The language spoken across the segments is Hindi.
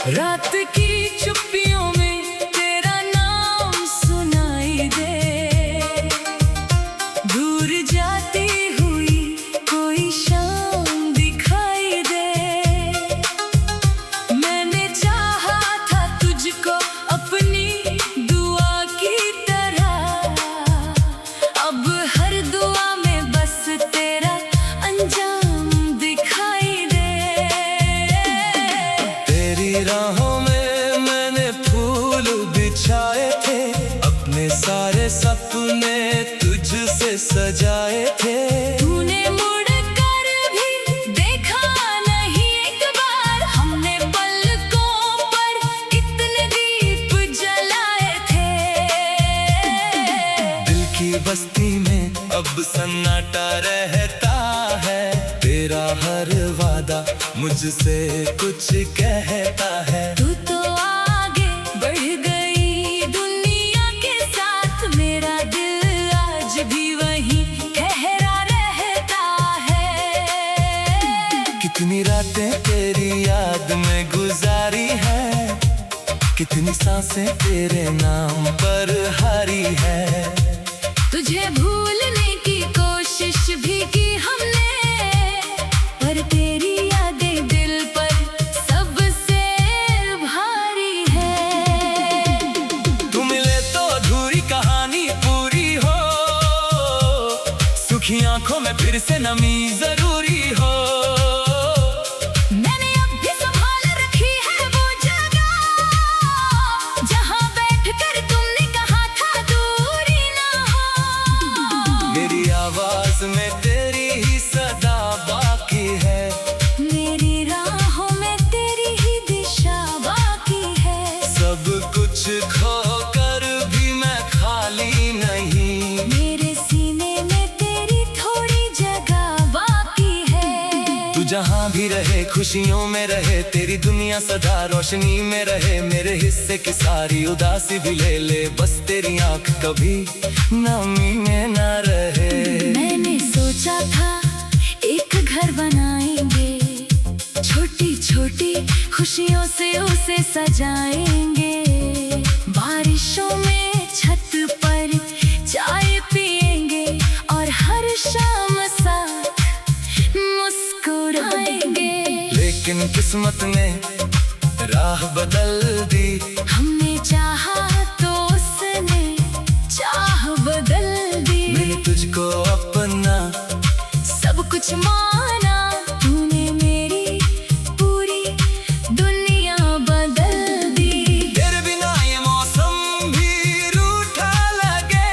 रात की चुप्पियों में तेरा नाम सुनाई दे, दूर जाती हुई कोई शाम दिखाई दे। मैंने चाहा था तुझको अपनी दुआ की तरह, अब हर दुआ में बस तेरा अंजाम दिखाई दे। तेरी राहों में मैंने फूल बिछाए थे, अपने सारे सपने तुझसे सजाए थे। तूने मुड़ कर भी देखा नहीं एक बार, हमने पलकों पर कितने दीप जलाए थे। दिल की बस्ती में अब सन्नाटा रहता है, तेरा हर वादा मुझसे कुछ कहता है। तू तो आगे बढ़ गई दुनिया के साथ, मेरा दिल आज भी वहीं ठहरा रहता है। कितनी रातें तेरी याद में गुजारी है, कितनी सांसें तेरे नाम पर हारी है। तुझे भूलने की कोशिश भी की हमने, पर तेरी यादें दिल पर सबसे भारी है। तू मिले तो अधूरी कहानी पूरी हो, सुखी आंखों में फिर से नमी जरूरी हो। मैंने अब भी संभाल रखी है वो जगह, जहां बैठकर तुमने कहा था दूरी ना हो। मेरी आवाज में तेरी ही सदा बाकी है, मेरी राहों में तेरी ही दिशा बाकी है। सब कुछ खोकर भी मैं खाली नहीं। मेरे सीने में तेरी थोड़ी जगह बाकी है। तू जहाँ भी रहे खुशियों में रहे, तेरी दुनिया सदा रोशनी में रहे। मेरे हिस्से की सारी उदासी भी ले ले, बस तेरी आंख कभी नमी में ना रहे। मैंने सोचा था एक घर बनाएंगे, छोटी छोटी खुशियों से उसे सजाएंगे। बारिशों में छत पर चाय पिएंगे और हर शाम साथ मुस्कुराएंगे। लेकिन किस्मत ने राह बदल दी, हमने चाहा तो उसने चाह बदल दी। मैंने तुझको अपना सब कुछ माना, तूने मेरी पूरी दुनिया बदल दी। तेरे बिना ये मौसम भी रूठा लगे,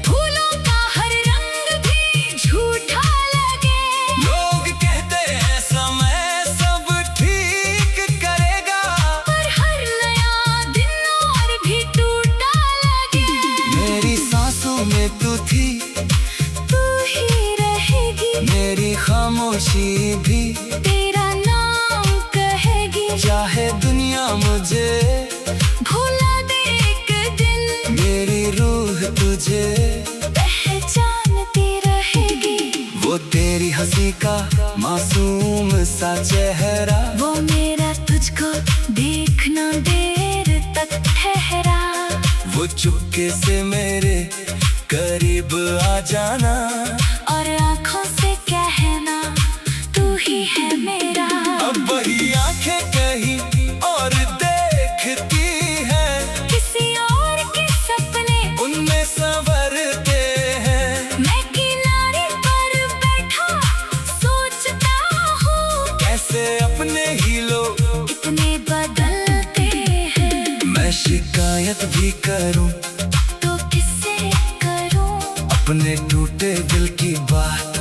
फूलों का हर रंग भी झूठा लगे। लोग कहते हैं समय सब ठीक करेगा, पर हर नया दिन और भी टूटा लगे। मेरी सांसों में तू थी, तू ही रहेगी, मेरी खामोशी भी तेरा नाम कहेगी। चाहे दुनिया मुझे भुला दे एक दिन, मेरी रूह तुझे पहचानती रहेगी। वो तेरी हंसी का मासूम सा चेहरा, वो मेरा तुझको देखना देर तक ठहरा। वो चुपके से मेरे करीब आ जाना, और आंखों से कहना तू ही है मेरा। अब वही आंखें कहीं और देखती हैं, किसी और के सपने उनमें संवरते हैं। मैं किनारे पर बैठा सोचता हूँ, कैसे अपने ही लोग इतने बदलते हैं। मैं शिकायत भी करूं, तो किससे करूँ, अपने टूटे दिल की बात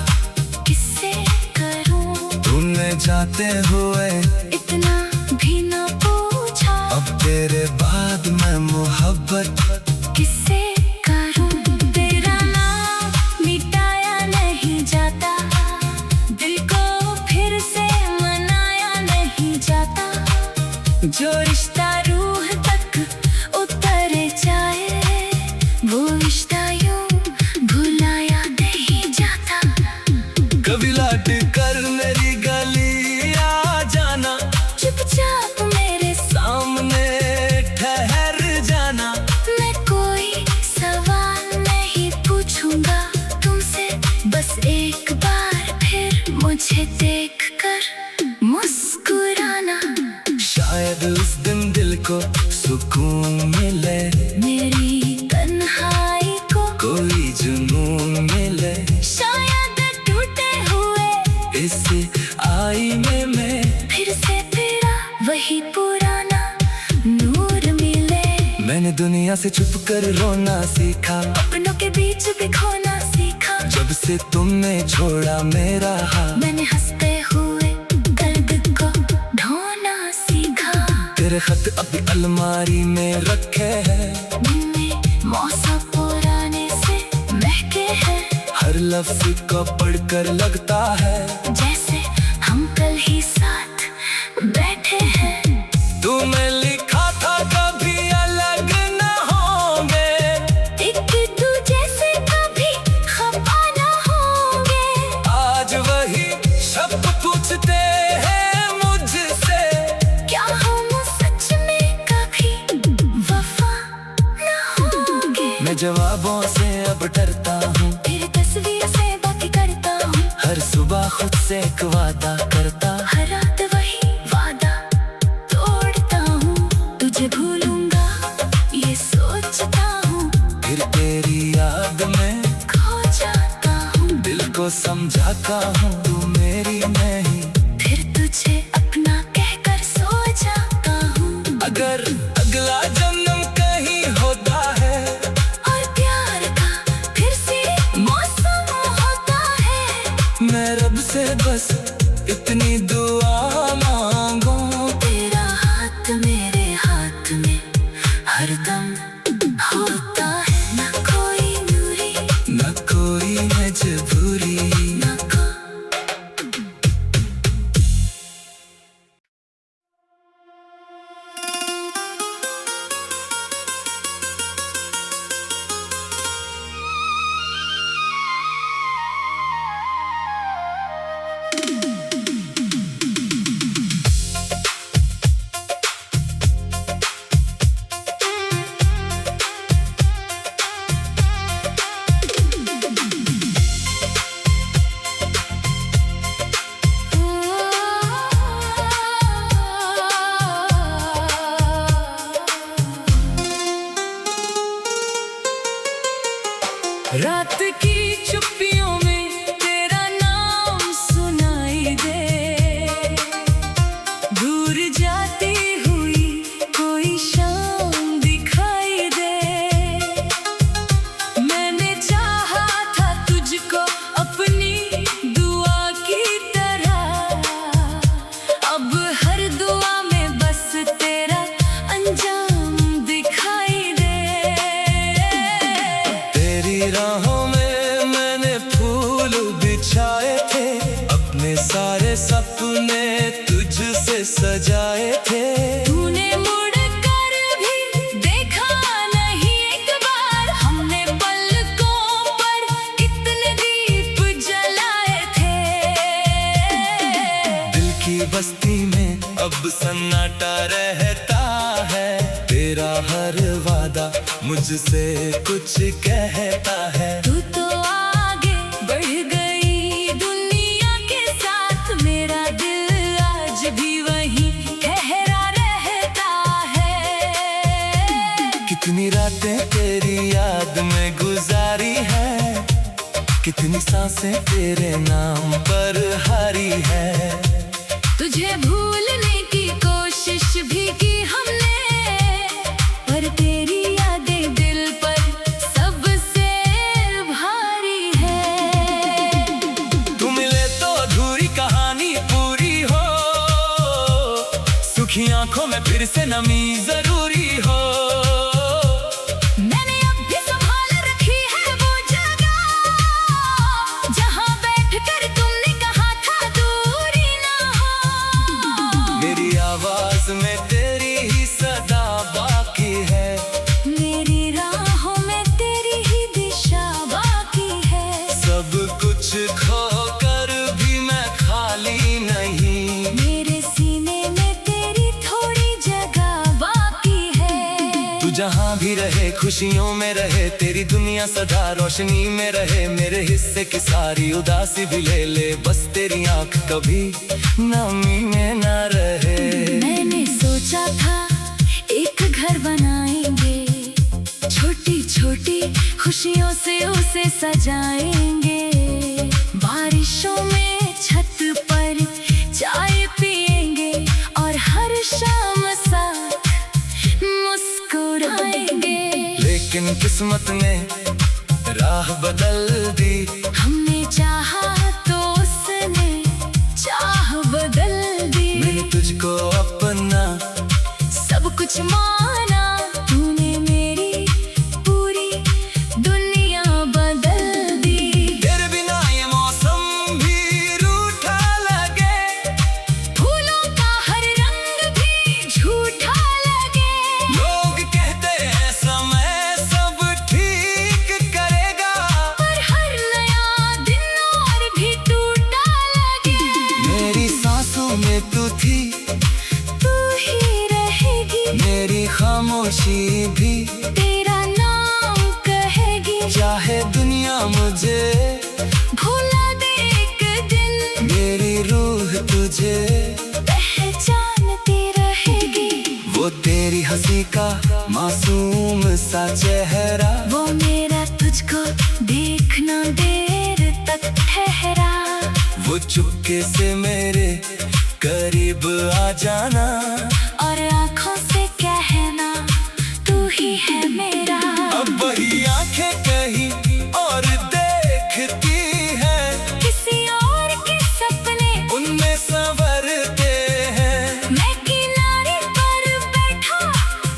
किससे करूँ। तूने जाते हुए इतना भी ना पूछा, अब तेरे बाद मैं मोहब्बत किससे करूँ। तेरा नाम मिटाया नहीं जाता, दिल को फिर से मनाया नहीं जाता। जो रिश्ता रूह तक उतर जाए, वो रिश्ता यूं भुलाया नहीं जाता। कभी लौट कर मेरी गली आ जाना, चुपचाप मेरे बस एक बार फिर मुझे देखकर मुस्कुराना। शायद उस दिन दिल को सुकून मिले, मेरी तन्हाई को कोई जुनून मिले। शायद टूटे हुए इस आईने में फिर से तेरा वही पुराना नूर मिले। मैंने दुनिया से छुप कर रोना सीखा, अपनों के बीच भी खोना सीखा। जब से तुमने छोड़ा मेरा हाथ, मैंने हंसते हुए दर्द को ढोना सीखा। तेरे खत अभी अलमारी में रखे हैं, दिल में मौसम पुराने से महके हैं। हर लफ्ज को पढ़कर लगता है जैसे हम कल ही साथ बैठे हैं। तूने लिखा था कभी अलग न होंगे, एक दूजे से कभी खफा न होंगे। आज वही शब्द पूछते हैं मुझसे, क्या हम सच में कभी वफा न होंगे। मैं जवाबों से अब डरता हूँ, तेरी तस्वीर से बातें करता हूँ। हर सुबह खुद से एक वादा करता, हर रात वही वादा तोड़ता हूँ। तुझे भूलूंगा ये सोचता हूँ, फिर तेरी याद में खो जाता हूँ। दिल को समझाता हूँ तू मेरी नहीं। फिर तुझे अपना कहकर सो जाता हूँ। अगर अगला जन्म कहीं होता है, और प्यार का फिर से मौसम होता है, मैं रब से बस इतनी दुआ मांगू, तेरा हाथ मेरे हाथ में हरदम होता है। न कोई दूरी न कोई मजबूरी। न को रात की चुप्पियों में तेरा नाम सुनाई दे, दूर जाती हुई कोई शाम दिखाई दे। मैंने चाहा था तुझको अपनी दुआ की तरह, अब हर दुआ में बस तेरा अंजाम दिखाई दे। तेरी राहों में मैंने फूल बिछाए थे, अपने सारे सपने तुझसे सजाए थे। तूने मुड़ कर भी देखा नहीं एक बार, हमने पलकों पर इतने दीप जलाए थे। दिल की बस्ती में अब सन्नाटा रहता है, तेरा हर वादा मुझसे कुछ कहता है। तू तो आगे बढ़ गई दुनिया के साथ, मेरा दिल आज भी वही ठहरा रहता है। कितनी रातें तेरी याद में गुजारी है, कितनी सांसें तेरे नाम पर हारी है। तुझे भूलने की कोशिश भी की हमने, पर तेरी यादें दिल पर सबसे भारी है। तू मिले तो अधूरी कहानी पूरी हो, सुखी आंखों में फिर से नमी जरूरी हो। मैंने अब भी संभाल रखी है वो जगह, जहाँ बैठकर तुमने कहा था दूरी ना हो। मेरी आवाज में तेरी ही सदा बाकी है, मेरी राहों में तेरी ही दिशा बाकी है। सब कुछ खो कर भी मैं खाली नहीं। मेरे सीने में तेरी थोड़ी जगह बाकी है। तू जहाँ भी रहे खुशियों में रहे, तेरी दुनिया सदा रोशनी में रहे। मेरे हिस्से की सारी सारी उदासी भी ले ले, बस तेरी आंख कभी नमी में ना रहे। मैंने सोचा था एक घर बनाएंगे, छोटी छोटी खुशियों से उसे सजाएंगे। बारिशों में छत पर चाय पिएंगे और हर शाम साथ मुस्कुराएंगे। लेकिन किस्मत ने राह बदल दी, हमने चाहा तो उसने चाह बदल दी। मैंने तुझको अपना सब कुछ माना, तूने मेरी पूरी दुनिया बदल दी। तेरे बिना ये मौसम भी रूठा लगे, फूलों का हर रंग भी झूठा लगे। लोग कहते हैं समय सब ठीक करेगा, पर हर नया दिन और भी टूटा लगे। मेरी सांसों में तू थी, तू ही रहेगी, मेरी खामोशी भी तेरा नाम कहेगी। चाहे दुनिया मुझे भुला दे एक दिन, मेरी रूह तुझे पहचानती रहेगी। वो तेरी हंसी का मासूम सा चेहरा, वो मेरा तुझको देखना देर तक ठहरा। वो चुपके से मेरे करीब आ जाना, और आंखों से कहना तू ही है मेरा। अब वही आंखें कहीं और देखती हैं, किसी और के सपने उनमें संवरते हैं। मैं किनारे पर बैठा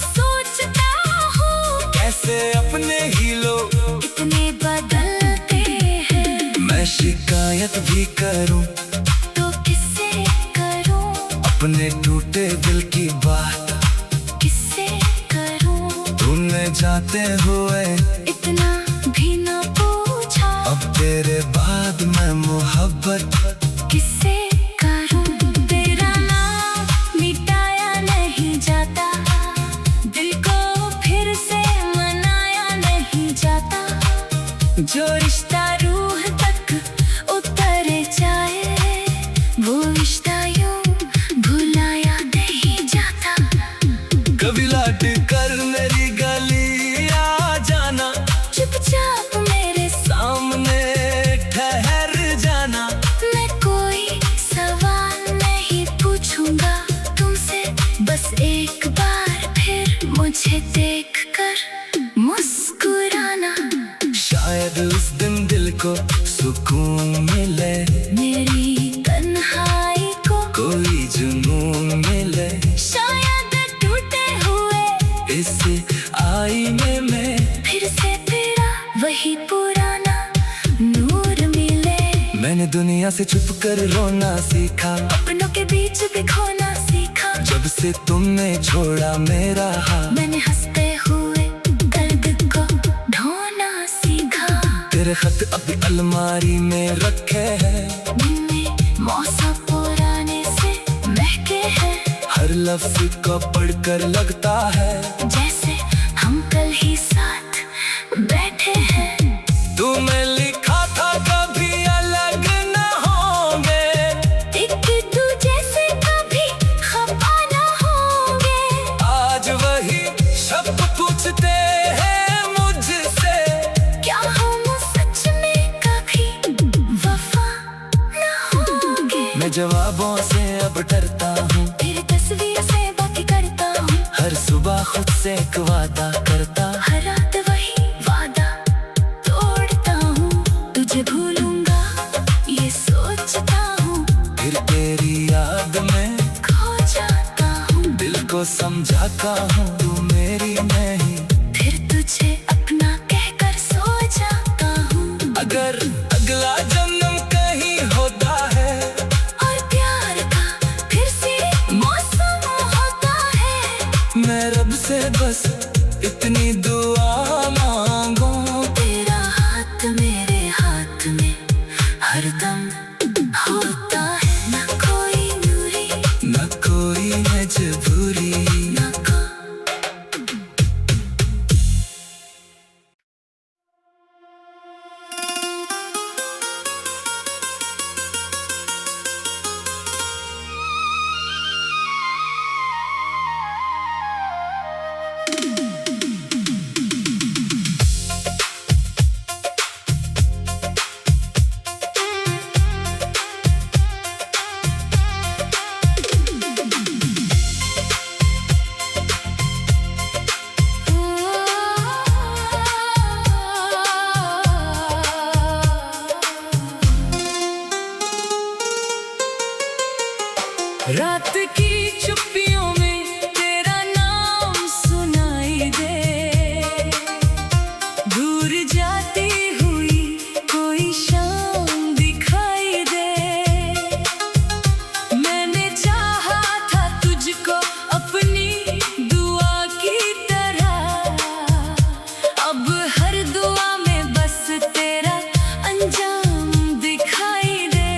सोचता हूँ, कैसे अपने ही लोग इतने बदलते हैं। मैं शिकायत भी करूं, तो किससे करूँ, अपने टूटे दिल की बात किससे करूँ। तूने जाते हुए इतना भी ना पूछा, अब तेरे बाद मैं मोहब्बत किससे करूँ। तेरा नाम मिटाया नहीं जाता, दिल को फिर से मनाया नहीं जाता। जो रिश्ता रूह तक उतर जाए, वो रिश्ता यूं भुलाया नहीं जाता। कभी लौट कर मेरी गली आ जाना, चुपचाप मेरे सामने ठहर जाना। मैं कोई सवाल नहीं पूछूंगा तुमसे, बस एक बार फिर मुझे देखकर मुस्कुराना। शायद उस दिन दिल को सुकून मिले, मेरी तन्हाई को कोई जुनून मिले। शायद टूटे हुए इस आईने में फिर से तेरा वही पुराना नूर मिले। मैंने दुनिया से छुप कर रोना सीखा, अपनों के बीच भी खोना सीखा। जब से तुमने छोड़ा मेरा हाथ। मैंने हंसते हुए दर्द को ढोना सीखा। तेरे खत अभी अलमारी में रखे हैं, दिन में मौसम पुराने से महके हैं। हर लफ्ज को पढ़कर लगता है जैसे हम कल ही साथ बैठे हैं। तूने लिखा था कभी अलग न होंगे, एक दूजे से कभी खफा न होंगे। आज वही शब्द पूछते हैं मुझसे, क्या हम सच में कभी वफा न होंगे। मैं जवाबों से अब डरता हूँ, तेरी तस्वीर से बाकी करता हूँ। हर सुबह खुद से एक वादा करता। हर रात वही वादा तोड़ता हूँ। तुझे भूलूंगा ये सोचता हूँ, फिर तेरी याद में खो जाता हूँ। दिल को समझाता हूँ तू मेरी नहीं। फिर तुझे अपना कहकर सो जाता हूँ। अगर अगला जन्म कहीं होता है, और प्यार का फिर से मौसम होता है, मैं रब से बस इतनी दुआ मांगू, तेरा हाथ मेरे हाथ में हरदम होता है। न कोई दूरी, न कोई मजबूरी। न को रात की चुप्पियों में तेरा नाम सुनाई दे, दूर जाती हुई कोई शाम दिखाई दे। मैंने चाहा था तुझको अपनी दुआ की तरह, अब हर दुआ में बस तेरा अंजाम दिखाई दे।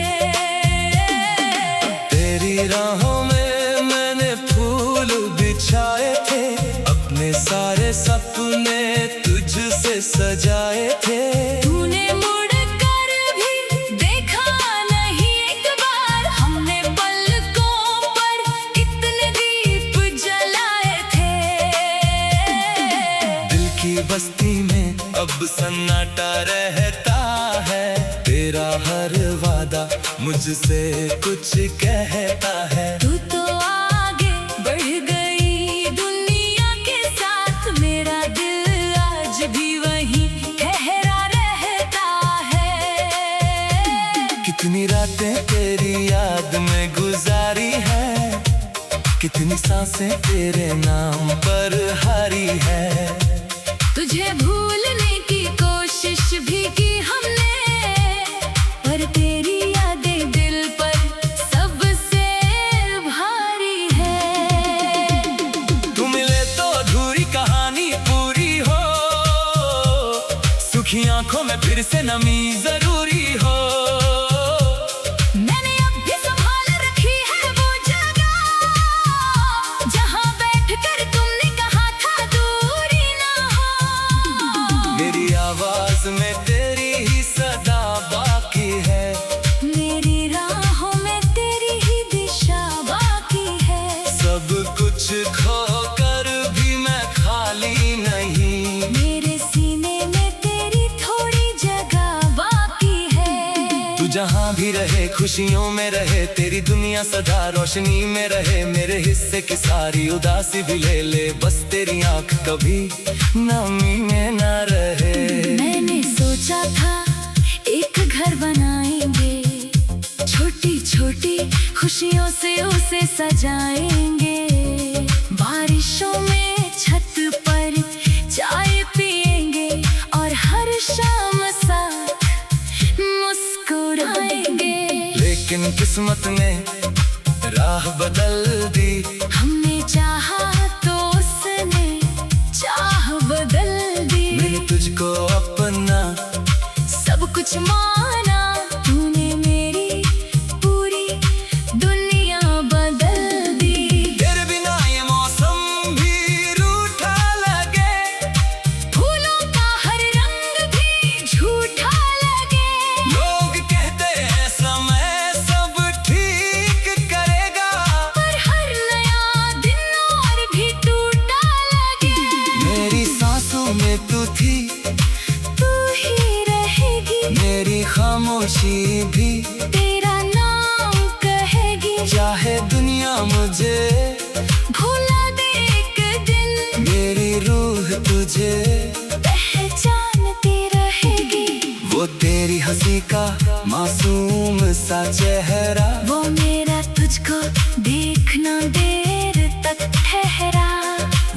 तेरी राहों में मैंने फूल बिछाए थे, अपने सारे सपने तुझसे सजाए थे। तूने मुड़कर भी देखा नहीं एक बार, हमने पलकों पर कितने दीप जलाए थे। दिल की बस्ती में अब सन्नाटा रहता है, तेरा हर वादा मुझसे कुछ कहता है। तू तो आगे बढ़ गई दुनिया के साथ, मेरा दिल आज भी वहीं ठहरा रहता है। कितनी रातें तेरी याद में गुजारी है, कितनी सांसें तेरे नाम पर हारी है। तुझे भूलने की कोशिश भी की हमने, पर तेरी यादें दिल पर सबसे भारी है। तू मिले तो अधूरी कहानी पूरी हो, सुखी आंखों में फिर से नमी जरूरी हो। मैंने अब भी संभाल रखी है वो जगह, जहां बैठकर तुमने कहा था दूरी ना हो। मेरी आवाज में तेरी ही सदा बाकी है, मेरी राहों में तेरी ही दिशा बाकी है। सब कुछ खोकर भी मैं खाली नहीं। मेरे सीने में तेरी थोड़ी जगह बाकी है। तू जहाँ भी रहे खुशियों में रहे, तेरी दुनिया सदा रोशनी में रहे। मेरे हिस्से की सारी उदासी भी ले ले, बस तेरी आंख कभी नमी में ना रहे। मैंने सोचा था एक घर बनाएंगे, छोटी छोटी खुशियों से उसे सजाएंगे। बारिशों में छत पर चाय पिएंगे और हर शाम साथ मुस्कुराएंगे। लेकिन किस्मत ने राह बदल दी, हमने चाहा तो उसने चाह बदल दी। मैंने तुझको अपना सब कुछ माना, तूने मेरी पूरी दुनिया बदल दी। तेरे बिना ये मौसम भी रूठा लगे, फूलों का हर रंग भी झूठा लगे। लोग कहते हैं समय सब ठीक करेगा, पर हर नया दिन और भी टूटा लगे। मेरी सांसों में तू थी, तू ही रहेगी, मेरी खामोशी भी तेरा नाम कहेगी। चाहे दुनिया मुझे भुला दे एक दिन, मेरी रूह तुझे पहचानती रहेगी। वो तेरी हंसी का मासूम सा चेहरा, वो मेरा तुझको देखना देर तक ठहरा।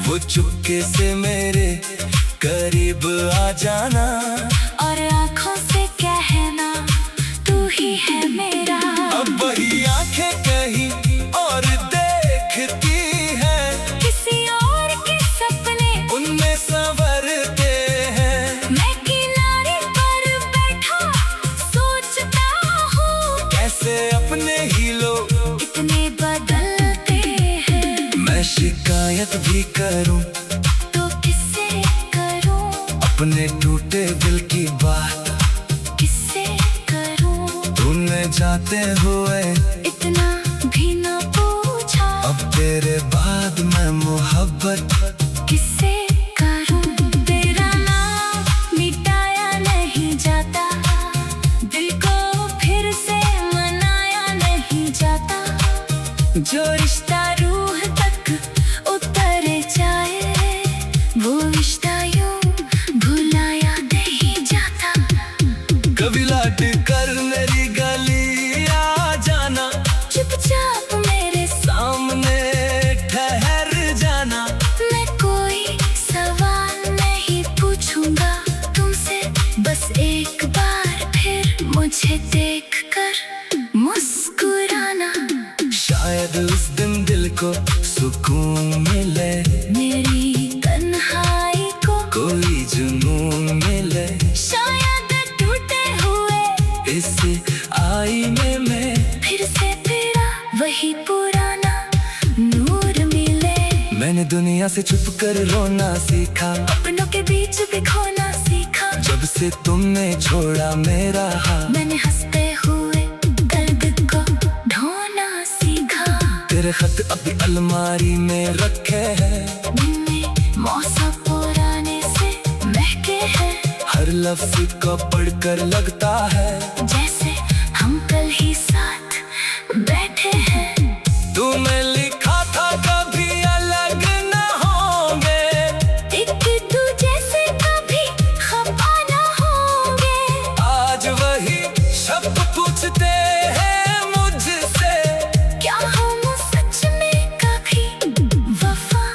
वो चुपके से मेरे करीब आ जाना, और आँखों से कहना तू ही है मेरा। अब वही आंखें कहीं और देखती है, किसी और के सपने उनमें संवरते हैं। मैं किनारे पर बैठा सोचता हूँ, कैसे अपने ही लोग इतने बदलते हैं। मैं शिकायत भी करूं, तो किससे करूँ, अपने टूटे दिल की बात किससे करूँ। तूने जाते हुए इतना भी ना पूछा, अब तेरे बाद मैं मोहब्बत किससे करूँ। तेरा नाम मिटाया नहीं जाता, दिल को फिर से मनाया नहीं जाता। जो रिश्ता रूह तक उतर जाए, वो रिश्ता यूं भुलाया नहीं जाता। कभी लौट कर मेरी गली आ जाना, चुपचाप मेरे मुझे देखकर मुस्कुराना, शायद उस दिन दिल को सुकून मिले, मेरी तन्हाई को कोई जुनून मिले। शायद टूटे हुए इस आईने में फिर से तेरा वही पुराना नूर मिले। मैंने दुनिया से छुप कर रोना सीखा, अपनों के बीच भी खोना सीखा। जब से तुमने छोड़ा मेरा हाथ, मैंने हंसते हुए दर्द को ढोना सीखा। तेरे खत अभी अलमारी में रखे हैं, में मौसम पुराने से महके हैं। हर लफ्ज को पढ़कर लगता है जैसे हम कल ही साथ बैठे हैं। तूने लिखा था कभी अलग न होंगे, एक दूजे से कभी खफा न होंगे। आज वही शब्द पूछते हैं मुझसे, क्या हम सच में कभी वफा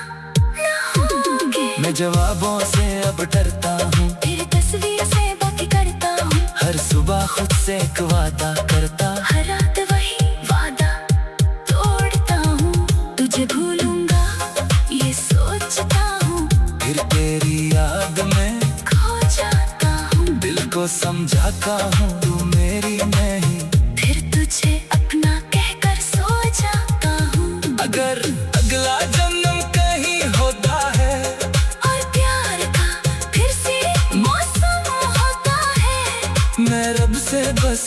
न होंगे। मैं जवाबों से अब डरता हूँ, तेरी तस्वीर से बाकी करता हूँ। हर सुबह खुद से एक वादा करता, हर रात वही वादा तोड़ता हूँ। तुझे भूलूंगा ये सोचता हूँ, फिर तेरी याद में खो जाता हूँ। दिल को समझाता हूँ तू मेरी नहीं। फिर तुझे अपना कहकर सो जाता हूँ। अगर अगला जन्म कहीं होता है, और प्यार का फिर से मौसम होता है, मैं रब से बस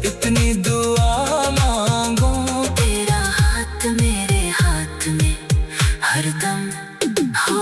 इतनी दुआ मांगूं, तेरा हाथ मेरे हाथ में हरदम हो।